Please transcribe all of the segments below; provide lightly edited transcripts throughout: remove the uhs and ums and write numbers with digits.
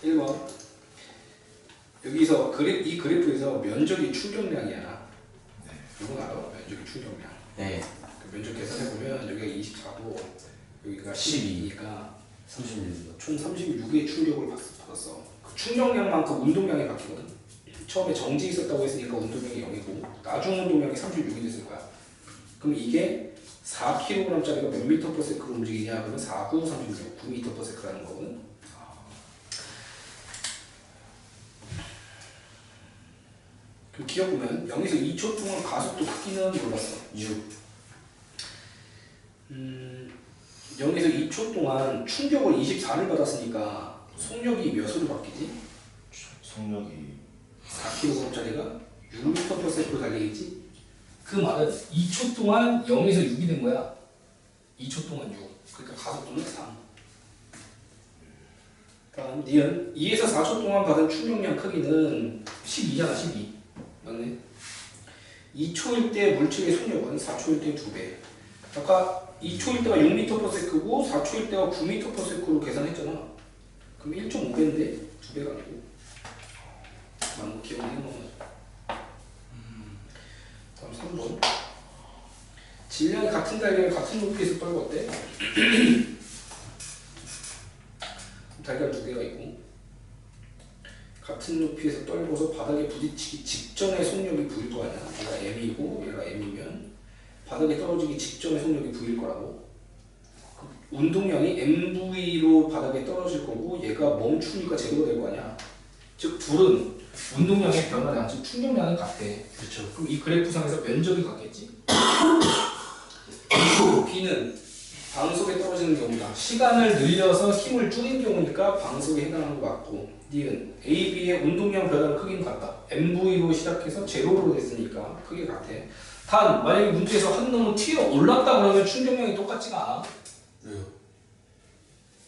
1번. 여기서 이 그래프에서 면적이 충격량이야. 네. 이건 알아? 면적이 충격량. 네. 그 면적 계산해보면 여기가 24고 여기가 12. 12니까 36. 총 36의 충격을 받았어. 그 충격량만큼 운동량이 바뀌거든. 처음에 정지 있었다고 했으니까 운동량이 0이고 나중 운동량이 36이 됐을 거야. 그럼 이게 4kg짜리가 몇 미터 per sec로 움직이냐? 그러면 4, 9, 36, 9m per sec라는 거거든. 그럼 기억 보면 0에서 2초 동안 가속도 크기는 몰랐어. 6. 0에서 2초 동안 충격을 24를 받았으니까 속력이 몇으로 바뀌지? 속력이 4kg짜리가 6m per sec로 달리겠지? 그 말은 2초 동안 0에서 6이 된 거야. 2초 동안 6. 그러니까 가속도는 3. 다음 니은 2에서 4초 동안 받은 충격량 크기는 12잖아. 12. 맞네. 2초일 때 물체의 속력은 4초일 때 2배. 아까 2초일 때가 6m per sec고 4초일 때가 9m per sec로 계산했잖아. 그럼 1.5배인데 2배가 아니고. 맞는 기억나는 거죠. 다음 3번. 질량이 같은 달걀을 같은 높이에서 떨궜대. 달걀 2개가 있고 같은 높이에서 떨궈서 바닥에 부딪히기 직전에 속력이 V일 거 아니야. 얘가 M이고 얘가 M이면 바닥에 떨어지기 직전에 속력이 V일 거라고. 운동량이 MV로 바닥에 떨어질 거고 얘가 멈추니까 제로가 될 거 아니야. 즉 둘은 운동량의 변화량, 즉 충격량이 같아. 그렇죠. 그럼 이 그래프상에서 면적이 같겠지. B는 방속에 떨어지는 경우다. 시간을 늘려서 힘을 줄인 경우니까 방속에 해당하는 것 같고, D는 A, B의 운동량 변화의 크기는 같다. MV로 시작해서 제로로 됐으니까 크게 같아. 단 만약에 문제에서 한 놈은 튀어 올랐다 그러면 충격량이 똑같지가 않아. 왜요?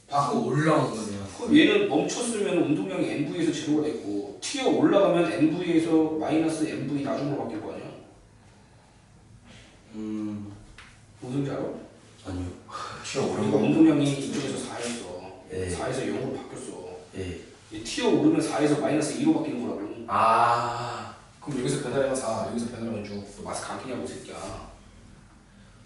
밖으로 올라온 거면. 그럼 얘는 멈췄으면 운동량이 MV에서 제로가 됐고 튀어 올라가면 MV에서 마이너스 MV 나중으로 바뀔 거 아니야. 무슨지 알아? 아니요. 튀어 우리가 오른 거. 운동량이 이쪽에서 4였어. 예. 4에서 0으로 바뀌었어. 예. 얘 튀어 오르면 4에서 마이너스 2로 바뀌는 거라고. 아. 그럼 여기서 변화량은 4, 여기서 변화량은 6. 또 마스크 안 끼냐고 이 새끼야.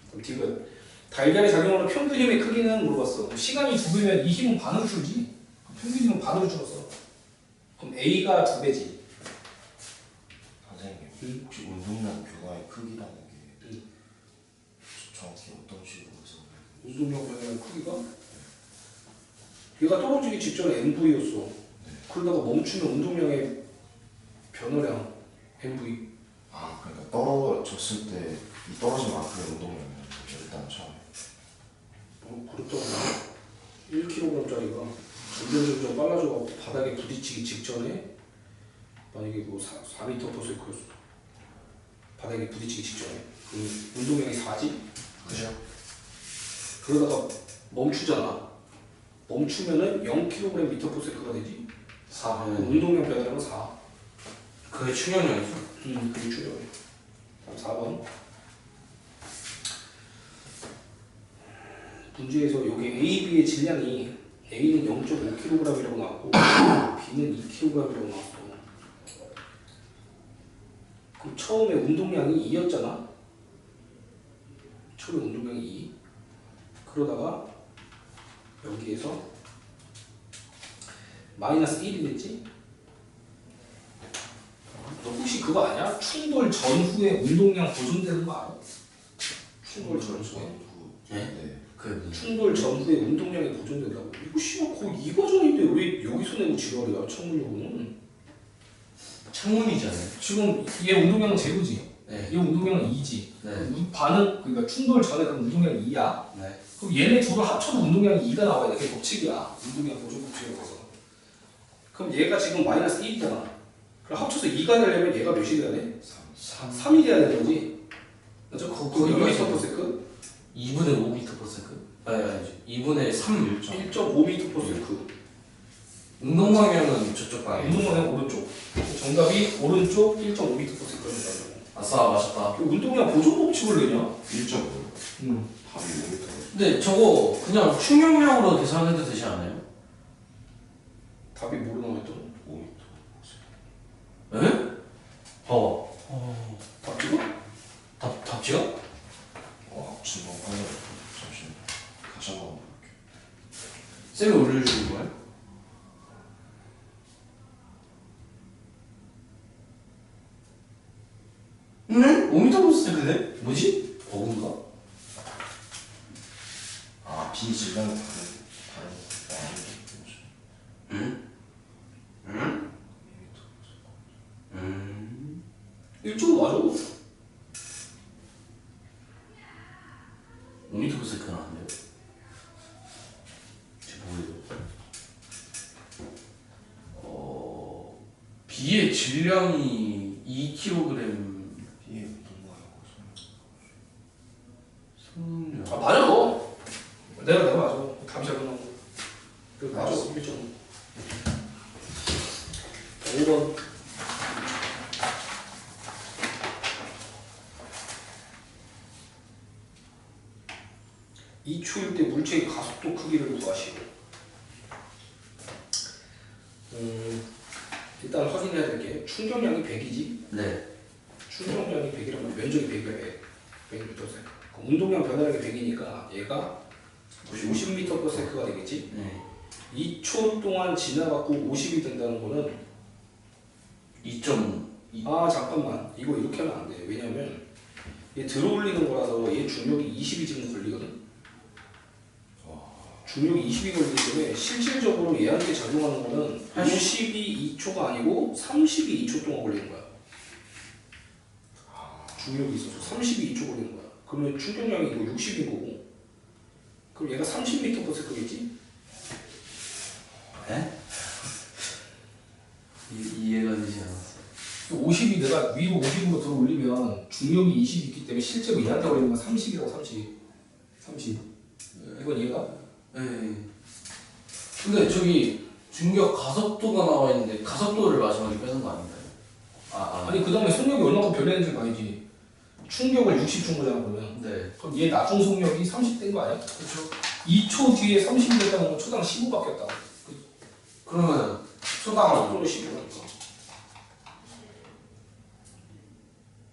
그럼 D는 달걀의 작용하는 평균 힘의 크기는 물어봤어. 시간이 2배면 이 힘은 반으로 줄지. 평균 힘은 반으로 줄었어. 그럼 A가 2배지. 선생님, 혹시 운동량 변화의 크기라는 게 정확히 어떤 식으로 해서? 운동량 변화의 크기가? 얘가 떨어지기 직전에 MV였어. 그러다가 멈추면 운동량의 변화량 MV. 아, 그러니까 떨어졌을 때 이 떨어진 만큼의 운동량이에요. 일단 처음에. 그렇더라고. 1kg짜리가 점점 빨라져가지고 바닥에 부딪히기 직전에 만약에 뭐 4m per sec였어. 바닥에 부딪히기 직전에 그럼 운동량이 4지? 그죠. 그러다가 멈추잖아. 멈추면은 0kg m per sec가 되지. 4는 그럼 운동량 변화량은 4. 그게 충격량이죠. 그게 충격이야. 다음 4번. 문제에서 여기 A, B의 질량이 A는 0.5kg이라고 나왔고 B는 2kg이라고 나왔어. 그럼 처음에 운동량이 2였잖아. 처음에 운동량이 2. 그러다가 여기에서 마이너스 1이 됐지? 너 혹시 그거 아냐? 충돌 전후에 운동량 보존되는 거 알아? 충돌 전후에? 네? 그 충돌 전후에 운동량이 보존된다고. 이거 씨발 거의 이 버전인데 왜 여기서 내고 지랄이야? 창문용은 창문이잖아요. 지금 얘 운동량은 제로지. 네. 얘 운동량은 2지. 네. 반응 그러니까 충돌 전에 그럼 운동량이 2야. 네. 그럼 얘네 둘을 합쳐도 운동량이 2가 나와야 돼. 그게 법칙이야. 운동량 보존 법칙이라고 해서. 그럼 얘가 지금 마이너스 1이잖아. 그럼 합쳐서 2가 되려면 얘가 몇이 돼야 돼? 3이 돼야 되는 거지. 맞아? 거기 몇 미터 per second? 2분의 5m per second. 아니 2분의 3. 1.5m per second. 운동 방향은 저쪽 방향. 운동 방향 오른쪽. 정답이 오른쪽 1.5m per second이라고. 아싸 맞았다. 운동량 보존 법칙을 내냐? 1.5. 답이 5m. 근데 저거 그냥 충격량으로 계산해도 되지 않아요? 답이 뭐로 나와있던? 5m. 에? 봐봐. 답 찍어? 답 지어? 지금 아니 잠시만 다시 한번 볼게. 쌤이 올려주는 거야? 응? 5m/s네? 뭐지? 버그인가? 아 B 질량이 다른 응? 응? 1.5 맞아. 5m/s는 안 돼요? 뭐예요? B의 질량이 2kg B의 운동량하고 손량. 아 맞아. 내가 맞아. 답이 잘 나온 거. 그 맞아. 1.5. 5번. 이 초일 때 물체의 가속도 크기를 구하시오. 일단 확인해야 될 게 충격량이 100이지. 네. 충격량이 100이라면 면적이 100이야. 100m/s. 운동량 변화량이 100이니까 얘가 50m/s가 되겠지. 네. 2초 동안 지나갖고 50이 된다는 거는 2.2. 아 잠깐만 이거 이렇게 하면 안 돼. 왜냐면 얘 들어올리는 거라서 얘 중력이 20이 지금 걸리거든. 중력이 20이 걸리기 때문에 실질적으로 얘한테 작용하는 거는 50이 2초가 아니고 30이 2초 동안 걸리는 거야. 중력이 있어서 30이 2초 걸리는 거야. 그러면 충격량이 이거 60인 거고. 그럼 얘가 30m/s겠지? 에? 이해가 되지 않았어. 50이 내가 위로 50으로 들어 올리면 중력이 20이 있기 때문에 실제로 얘한테 걸리는 건 30이라고 30. 이건 이해가? 네. 근데 저기 중력 가속도가 나와 있는데 가속도를 마지막에 빼는 거 아닌가요? 아니 그 다음에 속력이 얼마큼 변했는지 봐야지. 충격을 60 준 거잖아 그러면. 네. 그럼 얘 나중 속력이 30 된 거 아니야? 그렇죠. 2초 뒤에 30이 됐다는 건 초당 15 바뀌었다. 그러면 초당 가속도로 15라니까.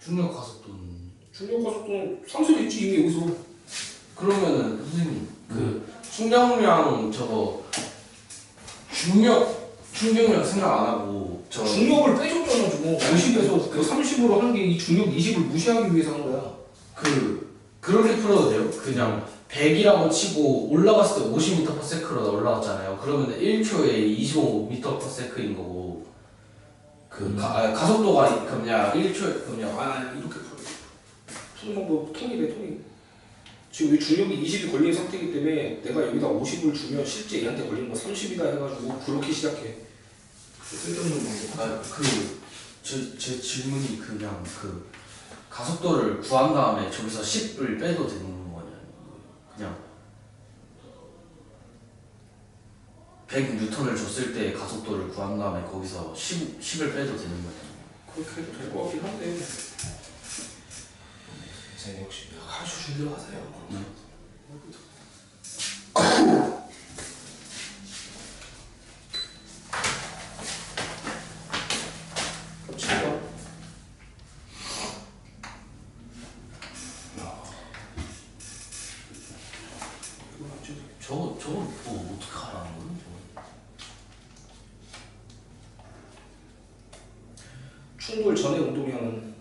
중력 가속도는 중력 가속도는 상쇄됐지 이미 여기서. 그러면은 선생님 그 충격량 저거 충격량 생각 안 하고 저 중력을 빼줬잖아 저거. 50에서 그 30으로 한 게 이 중력 20을 무시하기 위해서 한 거야. 그렇게 풀어도 돼요? 그냥 100이라고 치고 올라갔을 때 50m/s로 올라갔잖아요. 그러면 1초에 25m/s인 거고 가속도가 그냥 1초에 그냥 아니 이렇게 풀어. 푸는 방법 통일해 통일. 지금 이 중력이 20이 걸린 상태이기 때문에 내가 여기다 50을 주면 실제 얘한테 걸리는 거 30이다 해가지고 그렇게 시작해. 쓸데없는 방법. 제 질문이 그냥 가속도를 구한 다음에 저기서 10을 빼도 되는 거냐? 그냥 100N을 줬을 때 가속도를 구한 다음에 거기서 10을 빼도 되는 거냐? 그렇게 해도 될 것 같긴 한데. 선생님 혹시 가르쳐 주려고 하세요. 그럼 7번. 저거 뭐 어떻게 하라는 거야? 충돌 전의 운동량은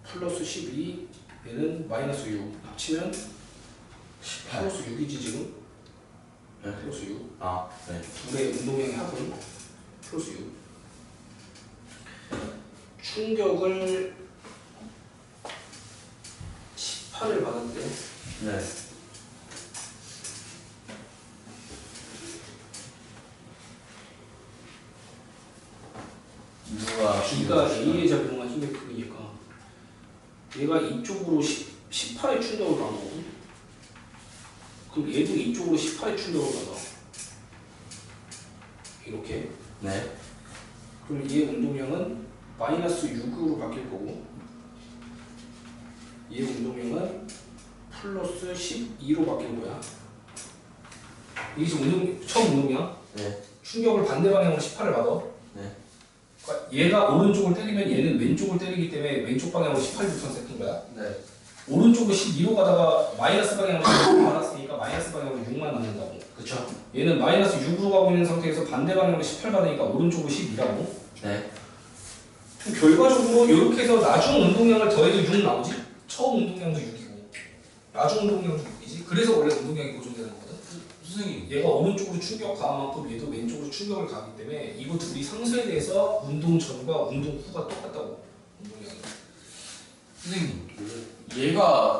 플러스 12, 얘는 마이너스 6. 합치면 18. 플러스 6이지 지금? 네. 플러스 6. 아, 네. 둘의 운동량의 합은 플러스 6. 충격을 18을 받았대. 네. 누가 B가 A에 작용한 힘의 크기니까 얘가 이쪽으로 18의 충격을 받는 거거든. 그럼 얘도 이쪽으로 18의 충격을 받아. 이렇게. 네. 그럼 얘 운동량은 마이너스 6으로 바뀔 거고 얘 운동량은 플러스 12로 바뀔 거야. 이게 지금 처음 운동량? 네. 충격을 반대 방향으로 18을 받아. 네. 그러니까 얘가 오른쪽을 때리면 얘는 왼쪽을 때리기 때문에 왼쪽 방향으로 18뉴턴 세트인 거야. 네. 오른쪽으로 12로 가다가 마이너스 방향으로 6 받았으니까 마이너스 방향으로 6만 남는다고. 그쵸? 얘는 마이너스 6으로 가고 있는 상태에서 반대 방향으로 18 받으니까 오른쪽으로 12라고. 네. 그럼 결과적으로 이렇게 해서 나중 운동량을 더해도 6 나오지? 처음 운동량도 6이고 나중 운동량도 6이지? 그래서 원래 운동량이 고정되는 거거든? 선생님. 얘가 오른쪽으로 충격 가한 만큼 얘도 왼쪽으로 충격을 가기 때문에 이거 둘이 상수에 대해서 운동 전과 운동 후가 똑같다고. 운동량이. 선생님.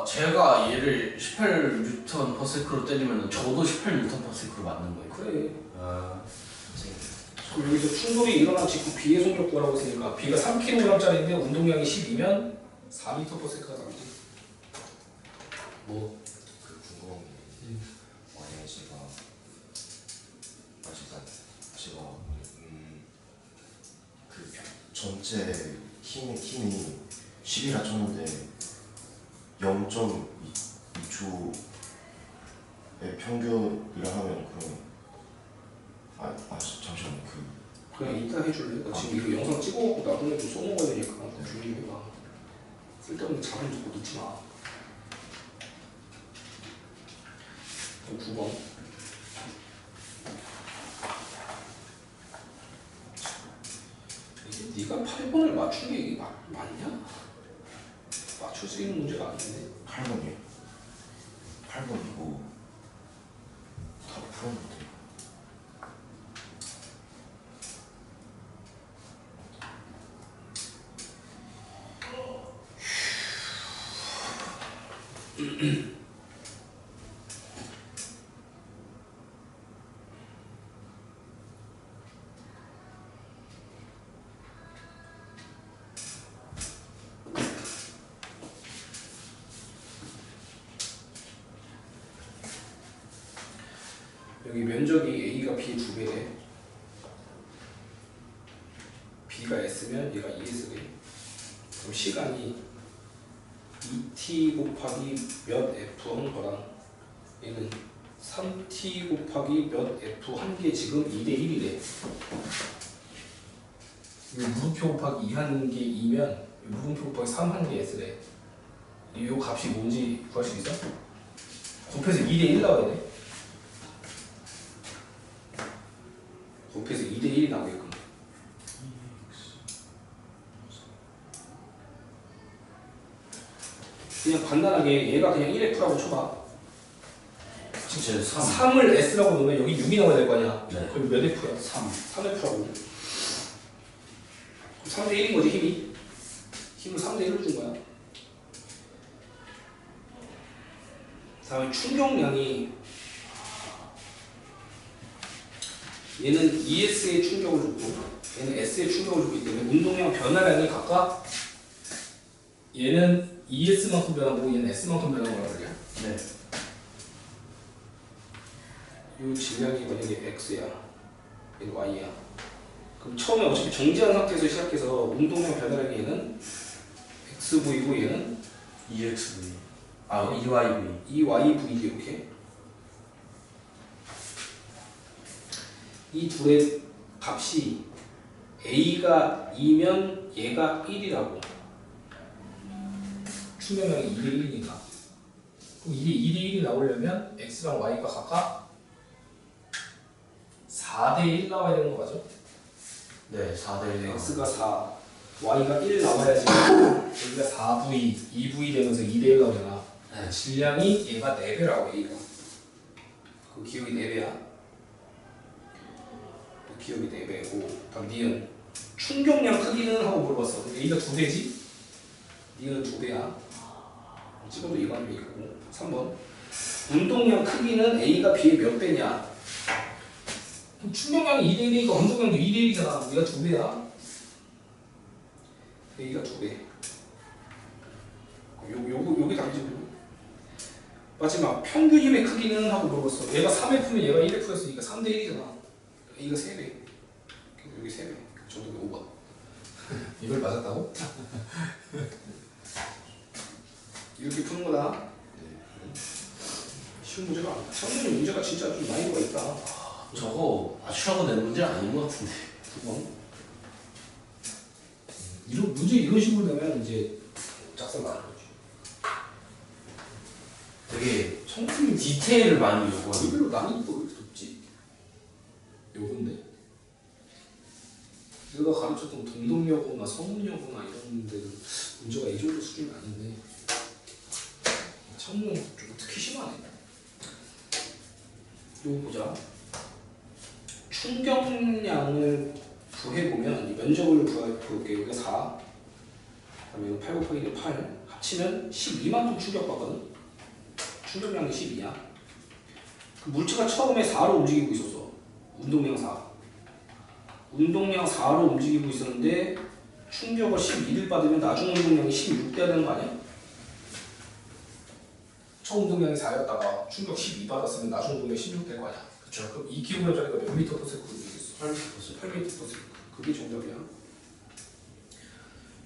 제가 얘를 18N/s로 때리면 저도 18N/s로 맞는 거예요. 그래. 아. 그럼 여기서 충돌이 일어난 직후 B의 속력 구하라고 했으니까 B가 3kg짜리인데 운동량이 12면 4m/s가 나오지. 뭐? 그 궁금한 게 만약에 제가 그 전체 힘이 10이라 쳤는데 0.2초의 평균이라 하면 그럼 잠시만요. 그냥 이따 해줄래? 나 지금 이거 영상 찍어갖고 나중에 좀 써먹어야 되니까 준비해봐. 쓸데없는 자본 듣고 넣지 마. 9번. 이게 네가 8번을 맞춘 게 이게 맞냐? 맞출 수 있는 문제가 아닌데. 8번이요? 8번 이거 다 풀었는데. 여기 면적이 A가 B 2배래. B가 S면 얘가 2S래. 그럼 시간이 2t 곱하기 몇 F 한 거랑 얘는 3t 곱하기 몇 F 한 개 지금 2대 1이래. 물음표 곱하기 2 한 개 2면 물음표 곱하기 3 한 개 S래. 이 값이 뭔지 구할 수 있어? 곱해서 2대 1 나와야 돼. 곱해서 2대 1이 나오게끔. 그냥 간단하게 얘가 그냥 1F라고 쳐봐. 진짜 3을 S라고 놓으면 여기 6이 나와야 될 거 아니야. 네. 그럼 몇 F야? 3F라고. 3대 1인 거지 힘이. 힘을 3대 1로 준 거야. 다음에 충격량이 얘는 ES의 충격을 줬고 얘는 S의 충격을 줬기 때문에 운동량 변화량이 각각 얘는 ES만큼 변하고 얘는 S만큼 변한 거란 말이야. 네. 이 질량이 만약에 X야, 얘는 Y야. 그럼 처음에 어차피 정지한 상태에서 시작해서 운동량 변화량이 얘는 XV고 얘는 EXV. EYV. EYV지 이렇게. 이 둘의 값이 A가 2면 얘가 1이라고. 충격량이 2대 1이니까. 그럼 이게 2대 1이 나오려면 X랑 Y가 각각 4대 1 나와야 되는 거 맞죠? 네, 4대 1. X가 4, Y가 1 나와야지 여기가 4V, 2V 되면서 2대 1 나오잖아. 네. 질량이 얘가 4배라고 A가. 그 기억이 4배야. 그 기억이 4배고 다음 니은 충격량 크기는 하고 물어봤어. A가 2배지? 니은 2배야. 찍어도 이거 하면 이거고. 3번 운동량 크기는 A가 B의 몇 배냐? 그럼 충격량이 2대 1이니까 운동량도 2대 1이잖아. 얘가 2배야. A가 2배. 요게 답이지. 마지막 평균 힘의 크기는 하고 물어봤어. 얘가 3F면 얘가 1F였으니까 3대 1이잖아. A가 3배. 여기 3배. 정도면 5번. 이걸 맞았다고? 이렇게 푸는 거다. 쉬운 문제가 아니야. 성능 문제가 진짜 좀 난이도가 있다. 저거 맞추라고 낸 문제 아닌 것 같은데. 9번. 이런 문제 이런 식으로 되면 이제 작성 안 하는 거지. 되게 청소년 디테일을 많이 요구하는. 의외로 난이도가 왜 이렇게 높지? 요건데. 내가 가르쳤던 동동여고나 서문여고나 이런 데는 문제가 이 정도 수준이 아닌데 청문 좀 특히 심하네. 요거 보자. 충격량을 구해보면 이 면적을 구해볼게. 여기가 4 그다음에 이거 8 곱하기 8 합치면 12만큼 충격받거든. 충격량이 12야. 그 물체가 처음에 4로 움직이고 있었어. 운동량 4. 운동량 4로 움직이고 있었는데 충격을 12를 받으면 나중 운동량이 16 돼야 되는 거 아니야? 처음 운동량이 4였다가 충격 12 받았으면 나중 운동량이 16 될 거 아니야? 그쵸? 그럼 2kg짜리가 몇 미터 퍼 세컨드 되겠어? 8m 퍼 세컨드. 그게 정답이야.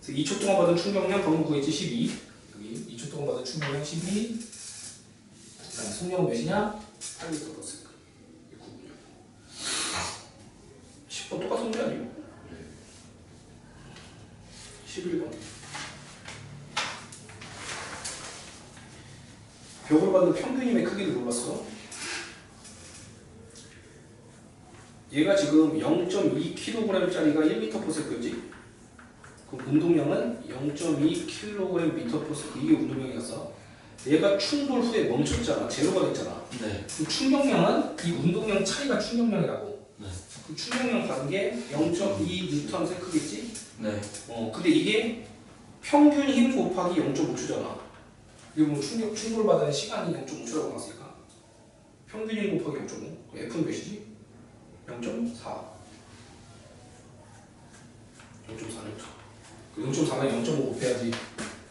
그래서 2초 동안 받은 충격량 방금 구했지 12. 여기 2초 동안 받은 충격량 12. 그다음에 속력은 몇이냐? 8m 퍼 세컨드. 이게 9분이야. 10번 똑같은 문제 아니에요? 11번. 벽으로 받는 평균임의 크기를 물어봤어. 얘가 지금 0.2kg짜리가 1m/s지. 그럼 운동량은 0.2kg/s. 이게 운동량이었어. 얘가 충돌 후에 멈췄잖아. 제로가 됐잖아. 네. 그럼 충격량은 이 운동량 차이가 충격량이라고. 네. 그럼 충격량 받은 게 0.2Nm/s겠지? 네. 근데 이게 평균 힘 곱하기 0.5초잖아. 이거 뭐 충돌 받은 시간이 0.5초라고 나왔으니까 평균 힘 곱하기 0.5. F는 몇이지? 0.4. 0.4는 그 0.4는 0.5 곱해야지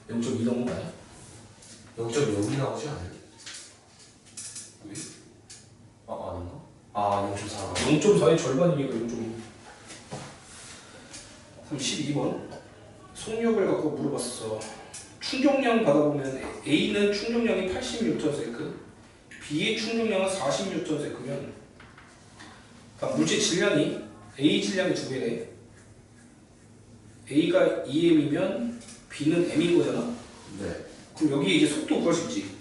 0.2 넘는 거 아니야? 0.0이 나오지 않아요? 왜? 아닌가? 아 0.4. 0.4의 절반이니까 0.5. 32번. 속력을 갖고 물어봤어. 충격량 받아보면 A는 충격량이 80N/s, B의 충격량은 40N/s면 그러니까 물체 질량이 A 질량이 2배래. A가 2m이면 B는 m인 거잖아. 네. 그럼 여기에 이제 속도 구할 수 있지.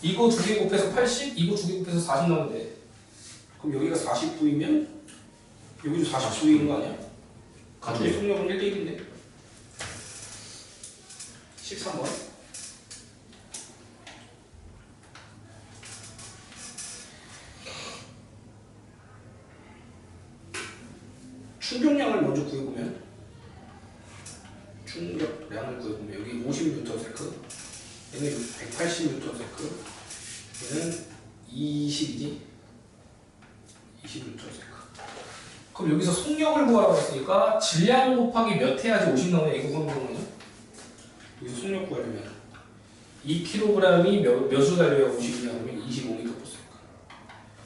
이거 2개 곱해서 80, 이거 2개 곱해서 40 나오면 돼. 그럼 여기가 49이면 여기도 49인 거 아니야? 같네요. 속력은 1대1인데. 13번. 충격량을 먼저 구해보면 충격량을 구해보면 여기 50N/s, 얘는 180N/s, 얘는 20이지? 20N/s. 그럼 여기서 속력을 구하라고 했으니까 질량 곱하기 몇 해야지 50 나오냐? 이거 구하는 거거든요. 여기서 속력 구하려면 2kg이 몇을 달려야 50이냐 하면 25m/s.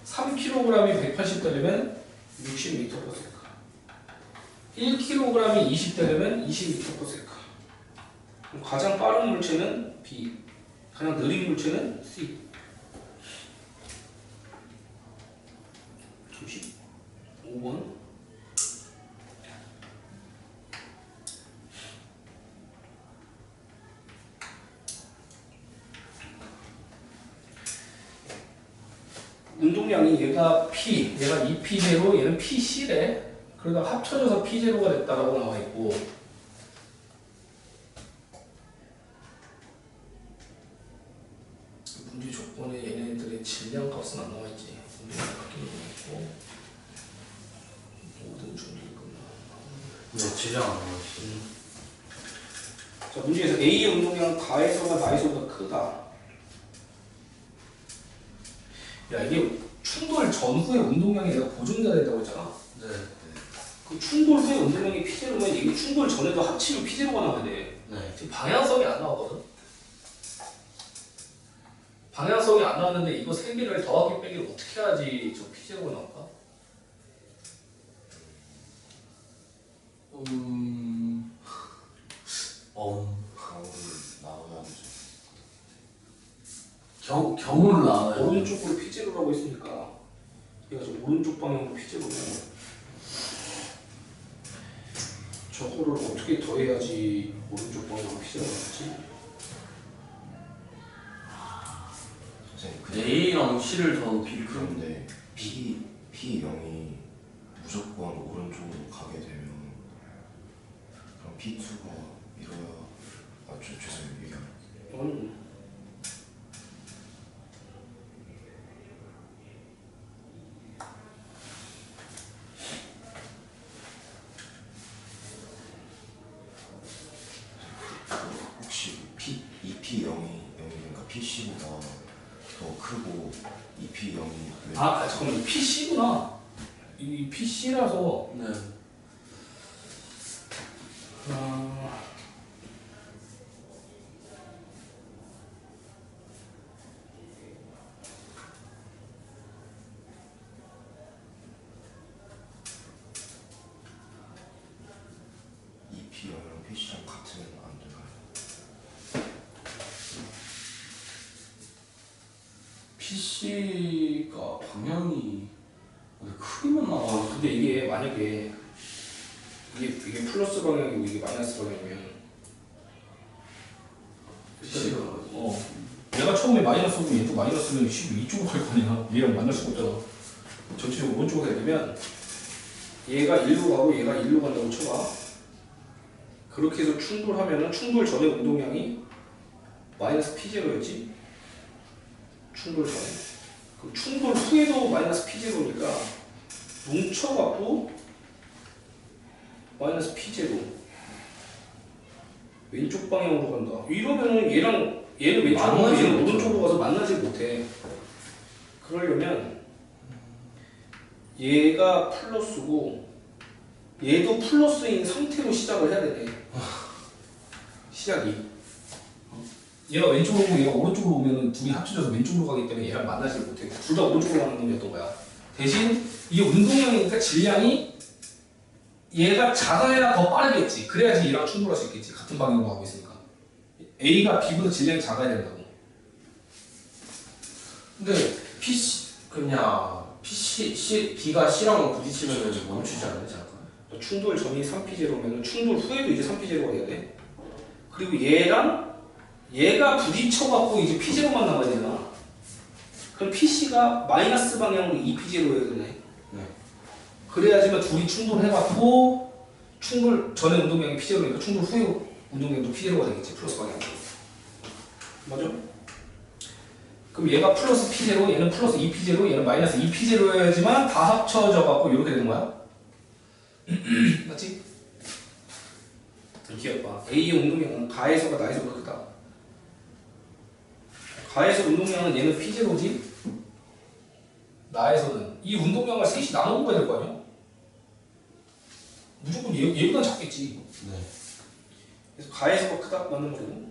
3kg이 180 달리면 60m/s. 1kg이 20 달리면 20m/s. 그럼 가장 빠른 물체는 B, 가장 느린 물체는 C. 5번. 운동량이 얘가 P, 얘가 2P0, 얘는 PC래. 그러다 합쳐져서 P0가 됐다라고 나와 있고, 문제 조건에 얘네들의 질량 값은 안 나와 있지. 운동량 바뀌는 거 있고, 모든 중립금. 네, 질량 안 나오지. 자, 문제에서 A의 운동량은 가에서가 나에서보다 크다. 야, 이게 충돌 전후에 운동량이 내가 보존돼야 된다고 했잖아. 네. 그 충돌 후에 운동량이 P0면 이게 충돌 전에도 합치면 P0가 나와야 돼. 네. 지금 방향성이 안 나오거든. 방향성이 안 나왔는데 이거 3개를 더하기 빼기를 어떻게 해야지 저 P0가 나올까? 나오면 경우를 나와요. 오른쪽으로 P0라고 했으니까 얘가 저 오른쪽 방향으로 피제로면 저거를 어떻게 더해야지 오른쪽 방향으로 피제로가 나지? 선생님 A랑 C를 더하면 B 그런데 P0이 무조건 오른쪽으로 가게 되면 그럼 P2가 이뤄야 죄송해요 얘기할게요. 아니 혹시 EP0이 0이니까 P10보다 더 크고 EP0이 왜 아 잠깐만 PC구나. 이 PC라서 네. EP0이랑 P10랑 같으면 안 될까요? PC가 방향이 크기만 나와. 근데 이게 만약에 이게 플러스 방향이고 이게 마이너스 방향이면 PC가 내가 처음에 마이너스고 얘도 마이너스면 이쪽으로 갈 거냐. 얘랑 만날 수가 없잖아. 전체적으로 오른쪽으로 가야 되면 얘가 1로 가고 얘가 1로 간다고 쳐봐. 그렇게 해서 충돌하면은 충돌 전에 운동량이 마이너스 P0였지? 충돌 전에. 그럼 충돌 후에도 마이너스 P0니까 뭉쳐갖고 마이너스 P0 왼쪽 방향으로 간다. 이러면은 얘는 왼쪽으로 가고 만나지 얘는 못해. 오른쪽으로 가서 만나지 못해. 그러려면 얘가 플러스고 얘도 플러스인 상태로 시작을 해야 되네. 시작이. 얘가 왼쪽으로 오고 얘가 오른쪽으로 오면은 둘이 합쳐져서 왼쪽으로 가기 때문에 얘랑 만나지 못해. 둘 다 오른쪽으로 가는 놈이었던 거야. 대신 이게 운동량이니까 질량이 얘가 작아야 더 빠르겠지. 그래야지 얘랑 충돌할 수 있겠지. 같은 방향으로 가고 있으니까. A가 B보다 질량이 작아야 된다고. 근데 B가 C랑 부딪히면 멈추지 않지 않을까? 충돌 전이 3P0면 충돌 후에도 이제 3P0가 돼야 돼. 그리고 얘가 부딪혀갖고 이제 P0만 남아야 되잖아. 그럼 PC가 마이너스 방향으로 2P0여야 되네. 네. 그래야지만 둘이 충돌해갖고 충돌 전에 운동량이 P0니까 충돌 후에 운동량도 P0가 되겠지. 플러스 방향으로. 맞아? 그럼 얘가 플러스 P0, 얘는 플러스 2P0, 얘는 마이너스 2P0여야지만 다 합쳐져갖고 이렇게 되는 거야. 맞지? 기억봐. A의 운동량은 가에서가 나에서가 크다. 가에서 운동량은 얘는 P0지? 나에서는 이 운동량을 셋이 나눠 먹어야 될 거 아니야? 무조건 얘보다 작겠지. 네. 그래서 가에서가 크다 맞는 거고.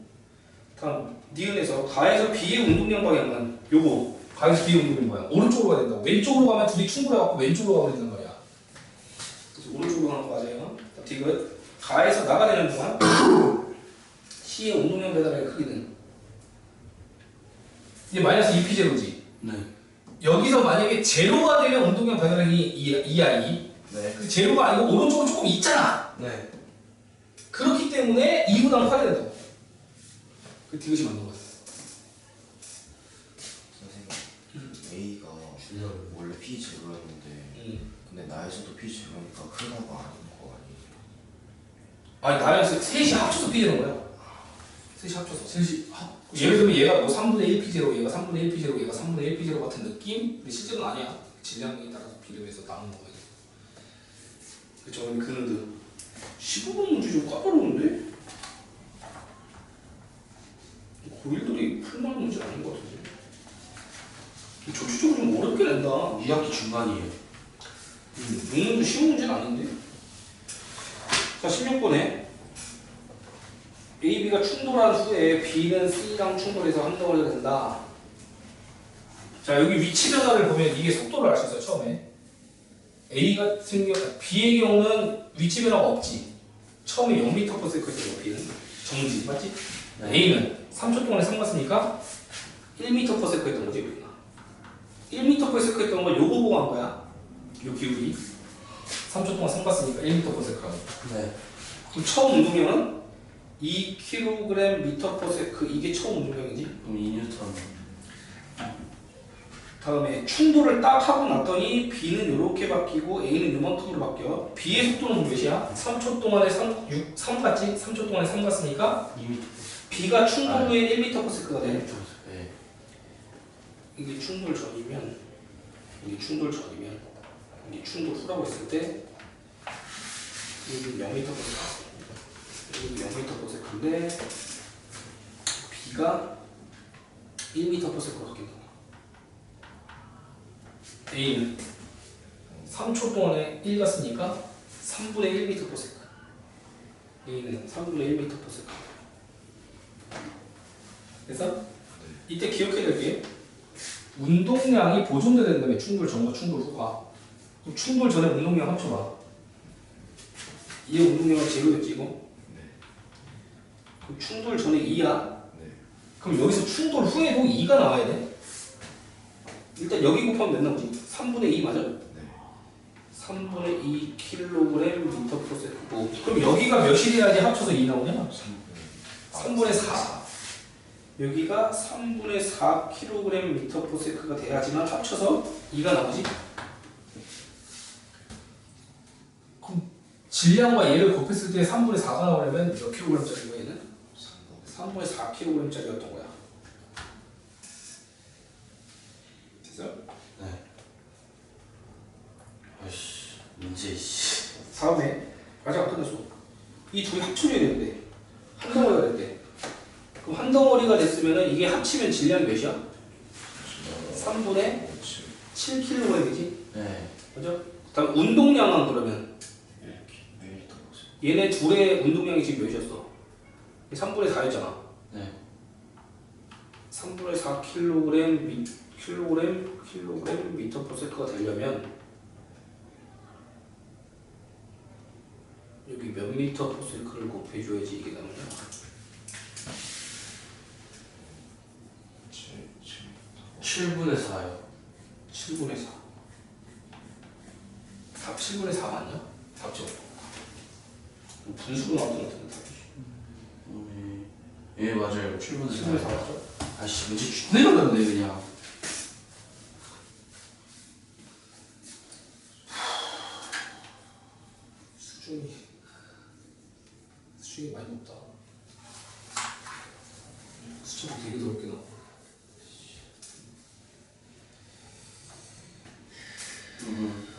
다음 니은에서 가에서 B의 운동량 방향은 요거 가에서 B의 운동량 방향 오른쪽으로 가야 된다고. 왼쪽으로 가면 둘이 충돌해갖고 왼쪽으로 가야 된단 말이야. 그래서 오른쪽으로 가는 거 맞아요. 디귿 가에서 나가되는 동안 C의 운동량 배달의 크기는 이게 마이너스 2P0지. 네. 여기서 만약에 제로가 되면 운동량 배달량이 2I. 네. 그 제로가 아니고 오른쪽으로 조금 있잖아. 네. 그렇기 때문에 2보다는 커야 된다고. 그 디귿이 맞는 거야. 선생님 A가 원래 P0였는데 근데 나에서도 P0니까 크다가 아닌 거 아니에요? 아니 나에서 셋이 합쳐서 P0는 거야. 셋이 합쳐서. 예를 들면 얘가 뭐 3분의 1 P0, 얘가 3분의 1 P0, 얘가 3분의 1 P0 같은 느낌? 근데 실제로는 아니야. 질량에 따라서 비례해서 나오는 거야. 그쵸? 근데 15번 문제 좀 까다로운데? 고1들이 풀만한 문제 아닌 것 같은데? 전체적으로 좀 어렵게 낸다. 2학기 중간이에요. 용문도 쉬운 문제는 아닌데? 자, 16번에 A, B가 충돌한 후에 B는 C랑 충돌해서 한 덩어리가 된다. 자, 여기 위치 변화를 보면 이게 속도를 알 수 있어요, 처음에. B의 경우는 위치 변화가 없지. 처음에 0m/s였죠, B는. 정지, 맞지? 네. A는 3초 동안에 3 갔으니까 1m/s였던 거지, 여기가. 1m/s 했던 걸 요거 보고 한 거야. 요 기울기 3초 동안 선 봤으니까 1m/s 하고. 네. 그럼 처음 운동량은 2kg/m/s 이게 처음 운동량이지. 그럼 2뉴턴. 다음에 충돌을 딱 하고 났더니 B는 이렇게 바뀌고 A는 요만큼으로 바뀌어. B의 속도는 몇이야? 3초 동안에 3 갔지? 3초 동안에 3 갔으니까 2m. B가 충돌 후에 1m/s가 돼. 네. 이게 충돌 전이면 이게 충돌 전이면 이게 충돌 후라고 했을 때 여기 0m/s 여기 0m/s인데 B가 1m/s로 바뀐다. A는 3초 동안에 1 갔으니까 3분의 1m/s. A는 3분의 1m/s. 그래서 이때 기억해야 될 게 운동량이 보존돼야 된다며. 충돌 전과 충돌 후가. 그럼 충돌 전에 운동량 합쳐봐. 이게 운동량은 제로였지 이거? 네. 그럼 충돌 전에 2야. 네. 그럼 여기서 충돌 후에도 2가 나와야 돼. 일단 여기 곱하면 몇 나오지? 3분의 2 맞아? 네. 3분의 2 kg/m/s. 그럼 여기가 몇이래야지 합쳐서 2 나오냐? 3분의 4. 여기가 3분의 4 kg/m/s가 돼야지만 합쳐서 2가 나오지? 그럼 질량과 얘를 곱했을 때 3분의 4가 나오려면 몇 kg짜리고 얘는? 3분의 4 kg짜리였던 거야. 됐어? 네. 아이씨, 문제 씨. 다음에 아직 안 끝났어. 이 둘이 합쳐져야 되는데 한 덩어리가 됐대. 그럼 한 덩어리가 됐으면 이게 합치면 질량이 몇이야? 3분의 7kg이지? 네. 그죠? 다음 운동량은 그러면 얘네 둘의 운동량이 지금 몇이었어? 3분의 4였잖아. 네. 3분의 4 kg/m/s가 되려면 여기 몇 m/s를 곱해줘야지 이게 나오냐? 7분의 4요. 7분의 4. 답 7분의 4 맞냐? 답죠. 분수로 나왔던 것 같은데 답이. 예, 맞아요. 7분의 7분의 4 4. 맞죠? 아씨, 문제 존나 어렵네 그냥. 수준이 많이 높다. 수준이 되게 넓게 나와.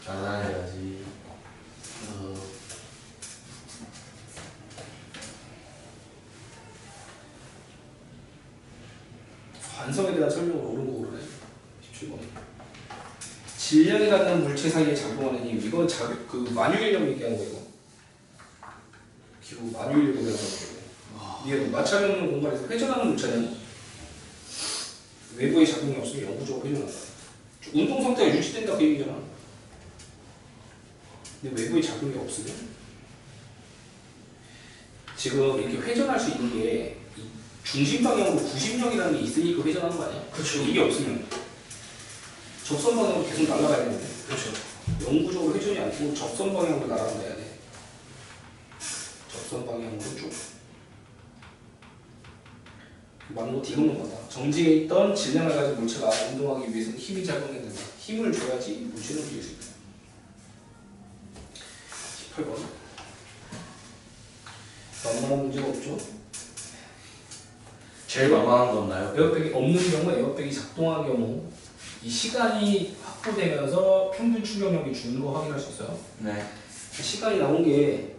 잘해야지. 관성에 대한 설명을 옳은 거 오르네. 17번. 질량이라는 물체 사이에 작용하는 힘. 이건 그 만유인력 얘기하는 거 이거. 기후 만유인력이라는 거. 이게 마찰이 없는 공간에서 회전하는 물체는 외부의 작용이 없으면 영구적으로 회전한다. 운동 상태가 유지된다 그 얘기잖아. 근데 외부의 작용이 없으면 지금 이렇게 회전할 수 있는 게 중심 방향으로 구심력이라는 게 있으니까 회전하는 거 아니야? 그렇죠. 이게 없으면 접선 방향으로 계속 날아가야 되는데. 그렇죠. 영구적으로 회전이 안 되고 접선 방향으로 날아간다야 돼. 접선 방향으로 쭉. 맞는 거 이것만 봤다. 정지해 있던 질량을 가진 물체가 운동하기 위해서는 힘이 작용해야 된다. 힘을 줘야지 물체는 움직일 수 있다. 18번. 만만한 문제가 없죠? 제일 만만한 거 없나요? 에어백이 없는 경우, 에어백이 작동한 경우 이 시간이 확보되면서 평균 충격력이 주는 거 확인할 수 있어요. 네. 시간이 나온 게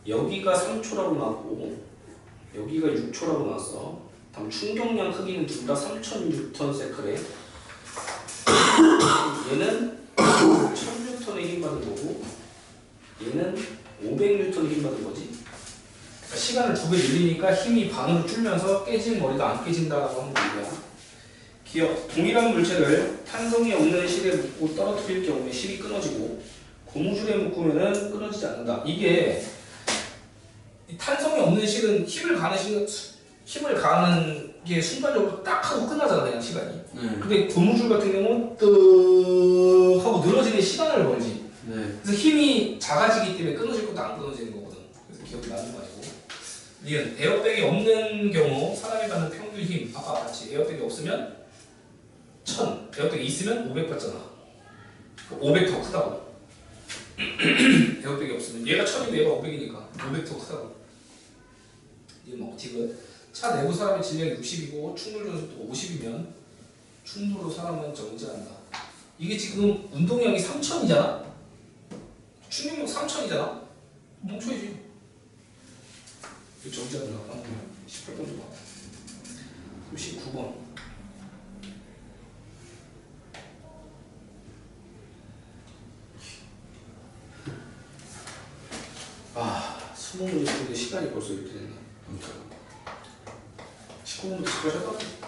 여기가 3초라고 나왔고 여기가 6초라고 나왔어. 다음 충격량 크기는 둘 다 3000Nm/s래. 얘는 1000N의 힘 받은 거고 얘는 500N의 힘 받은 거지. 그러니까 시간을 2배 늘리니까 힘이 반으로 줄면서 깨진 머리가 안 깨진다라고 하는 거야. 기억. 동일한 물체를 탄성이 없는 실에 묶고 떨어뜨릴 경우에 실이 끊어지고 고무줄에 묶으면 끊어지지 않는다. 이게 탄성이 없는 실은 힘을 가하는 이게 순간적으로 딱 하고 끝나잖아 그냥 시간이. 네. 근데 고무줄 같은 경우는 뜨 하고 늘어지는 시간을 걸지. 네. 그래서 힘이 작아지기 때문에 끊어질 것도 안 끊어지는 거거든. 그래서 기억이 나는 거 아니고. 니은 에어백이 없는 경우 사람이 받는 평균 힘 아까 같이 에어백이 없으면 1000, 에어백이 있으면 500 받잖아. 500 더 크다고. 에어백이 없으면 얘가 1000이고 얘가 500이니까 500 더 크다고. 이 먹튀은 차 내부 사람의 질량이 60이고 충돌 전속도 50이면 충돌로 사람은 정지한다. 이게 지금 운동량이 3000이잖아. 충격력 3000이잖아. 멈춰야지. 정지한다. 18번 좀 봐. 19번. 아, 20문제 푸는데 시간이 벌써 이렇게 됐네. 19번부터 시작하셨다?